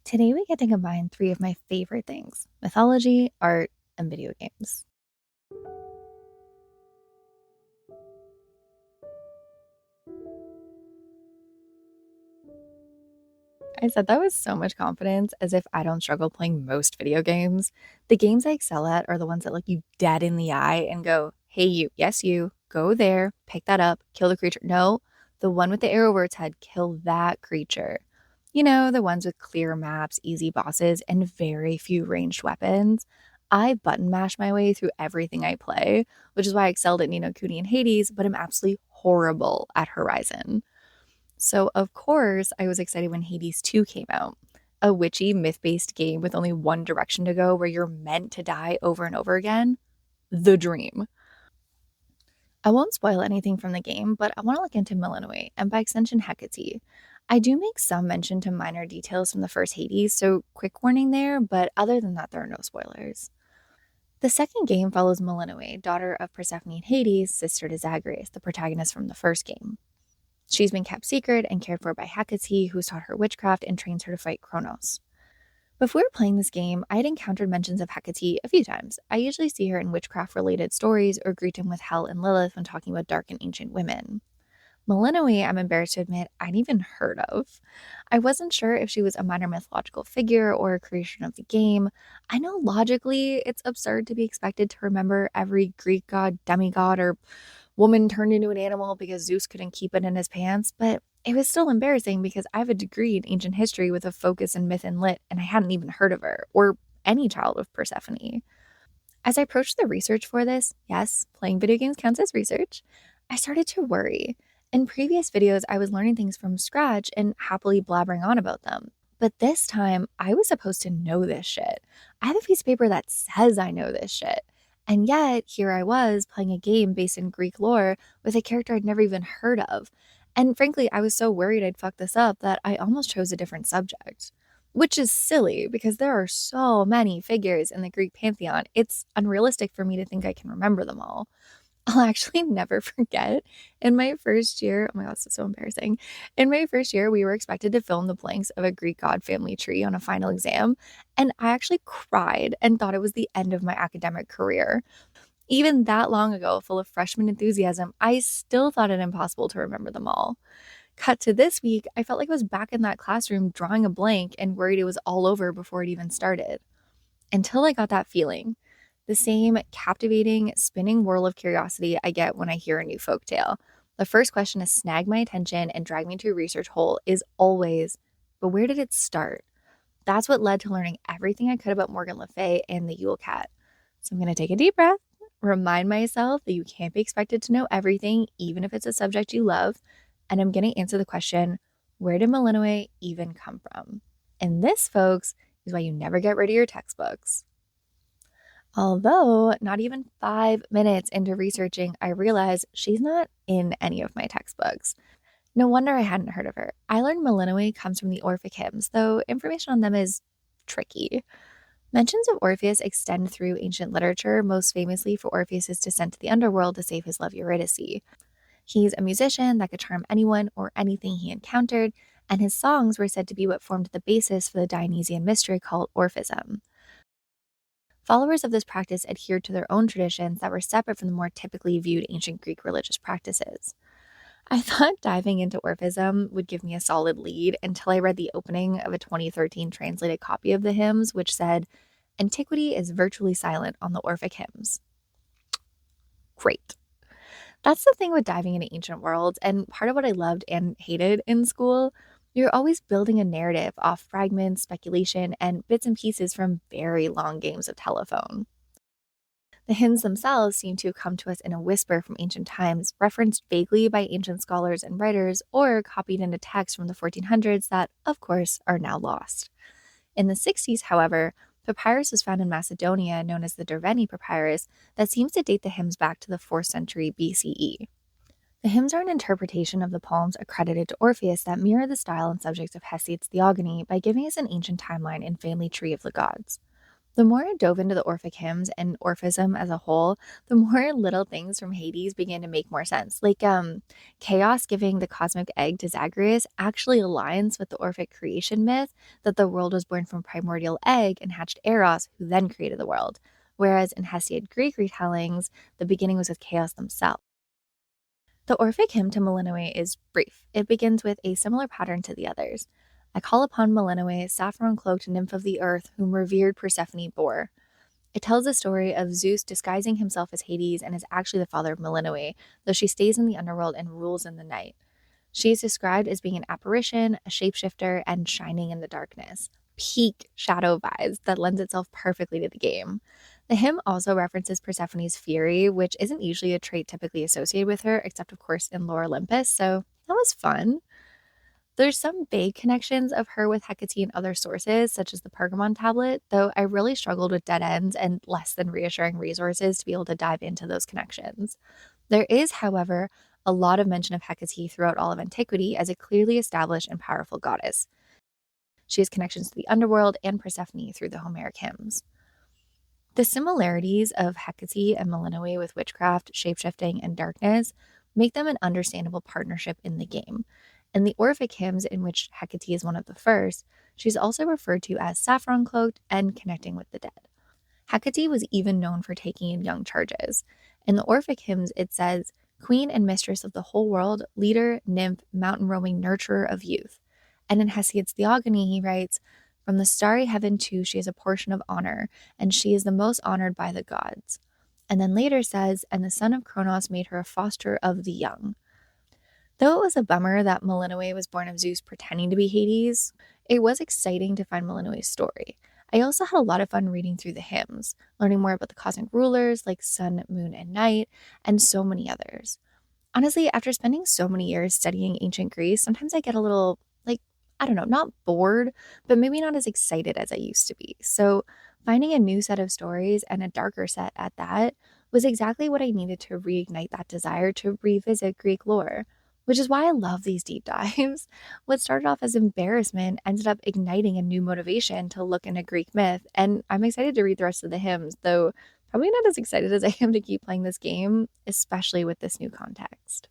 Today we get to combine three of my favorite things: mythology, art, and video games. I said that with so much confidence, as if I don't struggle playing most video games. The games I excel at are the ones that look you dead in the eye and go, hey, you, yes, you, go there, pick that up, kill the creature. No, the one with the arrow where its head, kill that creature. You know, the ones with clear maps, easy bosses, and very few ranged weapons. I button mash my way through everything I play, which is why I excelled at Nino Kuni and Hades, but I'm absolutely horrible at Horizon. So, of course, I was excited when Hades 2 came out, a witchy, myth based game with only one direction to go where you're meant to die over and over again. The dream. I won't spoil anything from the game, but I want to look into Melinoë and by extension Hecate. I do make some mention to minor details from the first Hades, so quick warning there, but other than that, there are no spoilers. The second game follows Melinoë, daughter of Persephone and Hades, sister to Zagreus, the protagonist from the first game. She's been kept secret and cared for by Hecate, who's taught her witchcraft and trains her to fight Kronos. Before playing this game, I had encountered mentions of Hecate a few times. I usually see her in witchcraft related stories or greet him with Hel and Lilith when talking about dark and ancient women. Melinoë, I'm embarrassed to admit, I'd even heard of. I wasn't sure if she was a minor mythological figure or a creation of the game. I know logically it's absurd to be expected to remember every Greek god, demigod, or woman turned into an animal because Zeus couldn't keep it in his pants, but it was still embarrassing because I have a degree in ancient history with a focus in myth and lit, and I hadn't even heard of her or any child of Persephone. As I approached the research for this, yes, playing video games counts as research, I started to worry. In previous videos, I was learning things from scratch and happily blabbering on about them. But this time, I was supposed to know this shit. I have a piece of paper that says I know this shit. And yet, here I was playing a game based in Greek lore with a character I'd never even heard of. And frankly, I was so worried I'd fuck this up that I almost chose a different subject. Which is silly because there are so many figures in the Greek pantheon, it's unrealistic for me to think I can remember them all. I'll actually never forget in my first year. Oh my God, this is so embarrassing. In my first year, we were expected to fill in the blanks of a Greek god family tree on a final exam. And I actually cried and thought it was the end of my academic career. Even that long ago, full of freshman enthusiasm, I still thought it impossible to remember them all. Cut to this week, I felt like I was back in that classroom drawing a blank and worried it was all over before it even started. Until I got that feeling, the same captivating, spinning whirl of curiosity I get when I hear a new folktale. The first question to snag my attention and drag me into a research hole is always, but where did it start? That's what led to learning everything I could about Morgan Le Fay and the Yule Cat. So I'm going to take a deep breath, remind myself that you can't be expected to know everything, even if it's a subject you love, and I'm going to answer the question, where did Melinoë even come from? And this, folks, is why you never get rid of your textbooks. Although, not even 5 minutes into researching, I realized she's not in any of my textbooks. No wonder I hadn't heard of her. I learned Melinoë comes from the Orphic Hymns, though information on them is tricky. Mentions of Orpheus extend through ancient literature, most famously for Orpheus's descent to the underworld to save his love Eurydice. He's a musician that could charm anyone or anything he encountered, and his songs were said to be what formed the basis for the Dionysian mystery called Orphism. Followers of this practice adhered to their own traditions that were separate from the more typically viewed ancient Greek religious practices. I thought diving into Orphism would give me a solid lead until I read the opening of a 2013 translated copy of the hymns, which said, "Antiquity is virtually silent on the Orphic hymns." Great. That's the thing with diving into ancient worlds, and part of what I loved and hated in school. You're always building a narrative off fragments, speculation, and bits and pieces from very long games of telephone. The hymns themselves seem to have come to us in a whisper from ancient times, referenced vaguely by ancient scholars and writers, or copied into texts from the 1400s that, of course, are now lost. In the 60s, however, papyrus was found in Macedonia known as the Derveni papyrus that seems to date the hymns back to the 4th century BCE. The hymns are an interpretation of the poems accredited to Orpheus that mirror the style and subjects of Hesiod's Theogony by giving us an ancient timeline and family tree of the gods. The more I dove into the Orphic hymns and Orphism as a whole, the more little things from Hades began to make more sense. Chaos giving the cosmic egg to Zagreus actually aligns with the Orphic creation myth that the world was born from primordial egg and hatched Eros, who then created the world. Whereas in Hesiod Greek retellings, the beginning was with chaos themselves. The Orphic hymn to Melinoë is brief. It begins with a similar pattern to the others. I call upon Melinoë, saffron-cloaked nymph of the earth, whom revered Persephone bore. It tells the story of Zeus disguising himself as Hades and is actually the father of Melinoë, though she stays in the underworld and rules in the night. She is described as being an apparition, a shapeshifter, and shining in the darkness. Peak shadow vibes that lends itself perfectly to the game. The hymn also references Persephone's fury, which isn't usually a trait typically associated with her, except of course in lore Olympus, so that was fun. There's some vague connections of her with Hecate in other sources, such as the Pergamon tablet, though I really struggled with dead ends and less than reassuring resources to be able to dive into those connections. There is, however, a lot of mention of Hecate throughout all of antiquity as a clearly established and powerful goddess. She has connections to the underworld and Persephone through the Homeric hymns. The similarities of Hecate and Melinoë with witchcraft, shapeshifting, and darkness make them an understandable partnership in the game. In the Orphic hymns, in which Hecate is one of the first, she's also referred to as saffron cloaked and connecting with the dead. Hecate was even known for taking in young charges. In the Orphic hymns, it says, Queen and mistress of the whole world, leader, nymph, mountain roaming nurturer of youth. And in Hesiod's Theogony, he writes, From the starry heaven too she is a portion of honor, and she is the most honored by the gods. And then later says, And the son of Kronos made her a foster of the young. Though it was a bummer that Melinoë was born of Zeus pretending to be Hades, it was exciting to find Melinoë's story. I also had a lot of fun reading through the hymns, learning more about the cosmic rulers like sun, moon, and night, and so many others. Honestly, after spending so many years studying ancient Greece, sometimes I get a little, I don't know, not bored, but maybe not as excited as I used to be. So finding a new set of stories and a darker set at that was exactly what I needed to reignite that desire to revisit Greek lore, which is why I love these deep dives. What started off as embarrassment ended up igniting a new motivation to look into Greek myth, and I'm excited to read the rest of the hymns, though probably not as excited as I am to keep playing this game, especially with this new context.